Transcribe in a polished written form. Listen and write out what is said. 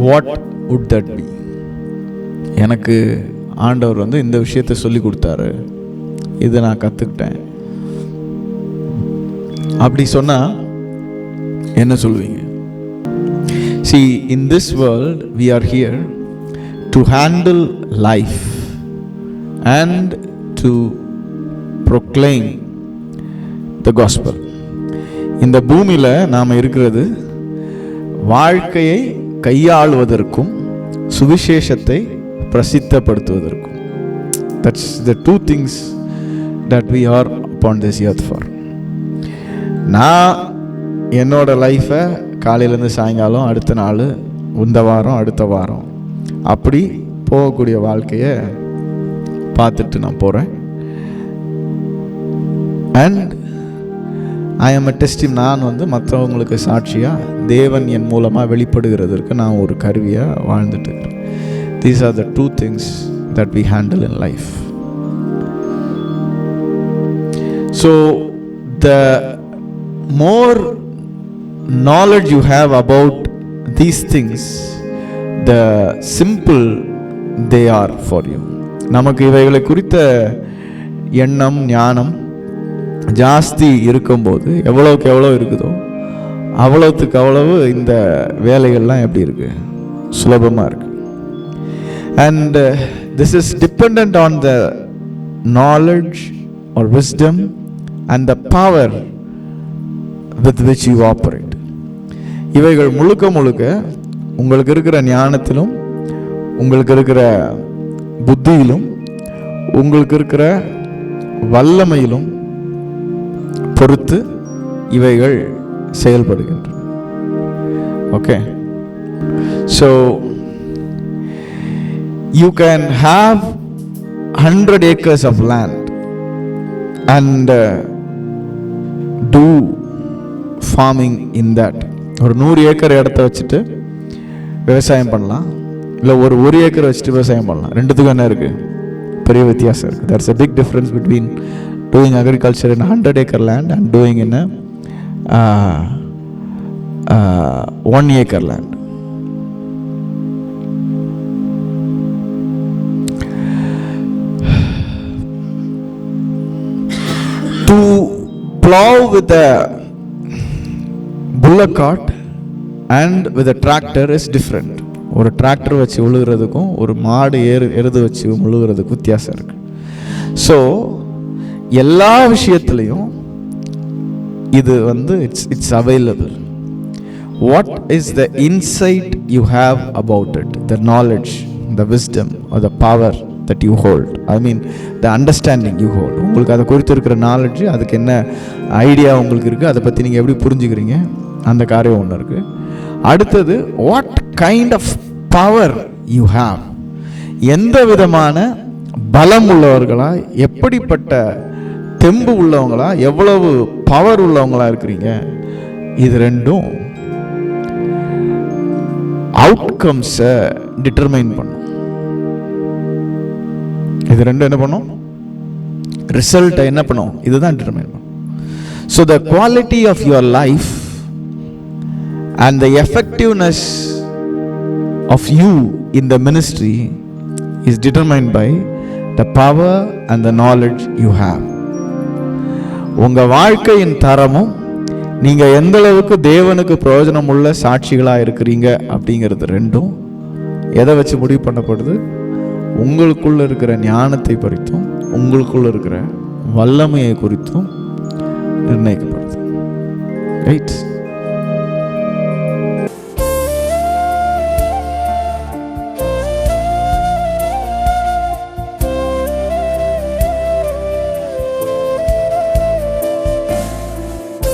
What would that B? எனக்கு ஆண்டவர் வந்து இந்த விஷயத்தை சொல்லி கொடுத்தாரு, இதை நான் கற்றுக்கிட்டேன் அப்படி சொன்னால் என்ன சொல்வீங்க? See, in this world we are here to handle life and to proclaim the gospel. இந்த பூமியில் நாம் இருக்கிறது வாழ்க்கையை கையாளுவதற்கும் சுவிசேஷத்தை பிரசித்தப்படுத்துவதற்கும். That's the two things that we are upon this earth for. நான் என்னோட லைஃப்பை காலையிலேருந்து சாயங்காலம், அடுத்த நாள், இந்த வாரம், அடுத்த வாரம், அப்படி போகக்கூடிய வாழ்க்கையை பார்த்துட்டு நான் போகிறேன். அண்ட் ஐ ஆம் அ டெஸ்டிங். நான் வந்து மற்றவங்களுக்கு சாட்சியாக தேவன் என் மூலமாக வெளிப்படுகிறதற்கு நான் ஒரு கருவியாக வாழ்ந்துட்டு இருக்கிறேன். These are the two things that we handle in life. So the more knowledge you have about these things, the simple they are for you. நமக்கு இவைகளை குறித்த எண்ணம் ஞானம் ஜாஸ்தி இருக்கும்போது, எவ்வளவுக்கு எவ்வளோ இருக்குதோ அவ்வளவுக்கு அவ்வளவு இந்த வேலைகள்லாம் எப்படி இருக்கு? சுலபமாக இருக்கு. and this is dependent on the knowledge or wisdom and the power with which you operate. இவைகள் முழுக்க முழுக்க உங்களுக்கு இருக்கிற ஞானத்திலும், உங்களுக்கு இருக்கிற புத்தியிலும், உங்களுக்கு இருக்கிற வல்லமையிலும் பொறுத்து இவைகள் செயல்படுகின்றன. Okay, so you can have 100 acres of land and do farming in that. ஒரு 100 ஏக்கர் இடத்த வச்சுட்டு விவசாயம் பண்ணலாம், இல்லை ஒரு ஏக்கர் வச்சுட்டு விவசாயம் பண்ணலாம். ரெண்டுத்துக்கும் என்ன இருக்குது? பெரிய வித்தியாசம் இருக்குது. there's a big difference between doing agriculture in 100 acre land and doing in a 1 acre land. To plow with a bullock cart and with a tractor is different. ஒரு டிராக்டர் வச்சு உழுகிறதுக்கும் ஒரு மாடு எருது வச்சு உழுகிறதுக்கும் வித்தியாசம் இருக்கு. ஸோ எல்லா விஷயத்துலையும் இது வந்து it's available. What is the inside you have about it, the knowledge, the wisdom R the power that you hold, I mean the understanding you hold. உங்களுக்கு அதை குறித்து இருக்கிற நாலேஜ், அதுக்கு என்ன ஐடியா உங்களுக்கு இருக்குது, அதை பற்றி நீங்கள் எப்படி புரிஞ்சுக்கிறீங்க, அந்த காரியம் ஒன்று இருக்குது. அடுத்தது what kind of power you have, எந்த விதமான பலம் உள்ளவர்களா, எப்படிப்பட்ட தெம்பு உள்ளவங்களா, எவ்வளவு பவர் உள்ளவங்களா இருக்கிறீங்க. இது ரெண்டும் அவுட்கம்ஸை டிட்டர்மைன் பண்ணும். இது ரெண்டும் என்ன பண்ணும்? ரிசல்ட்டை என்ன பண்ணும்? இதுதான் டிட்டர்மைன் பண்ணும். So the quality of your life and the effectiveness of you in the ministry is determined by the power and the knowledge you have. உங்கள் வாழ்க்கையின் தரமும் நீங்கள் எந்த அளவுக்கு தேவனுக்கு பிரயோஜனம் உள்ள சாட்சிகளாக இருக்கிறீங்க அப்படிங்கிறது ரெண்டும் எதை வச்சு முடிவு பண்ணப்படுது? உங்களுக்குள்ள இருக்கிற ஞானத்தை குறித்தும் உங்களுக்குள்ள இருக்கிற வல்லமையை குறித்தும் நிர்ணயிக்கப்படுது. ரைட்?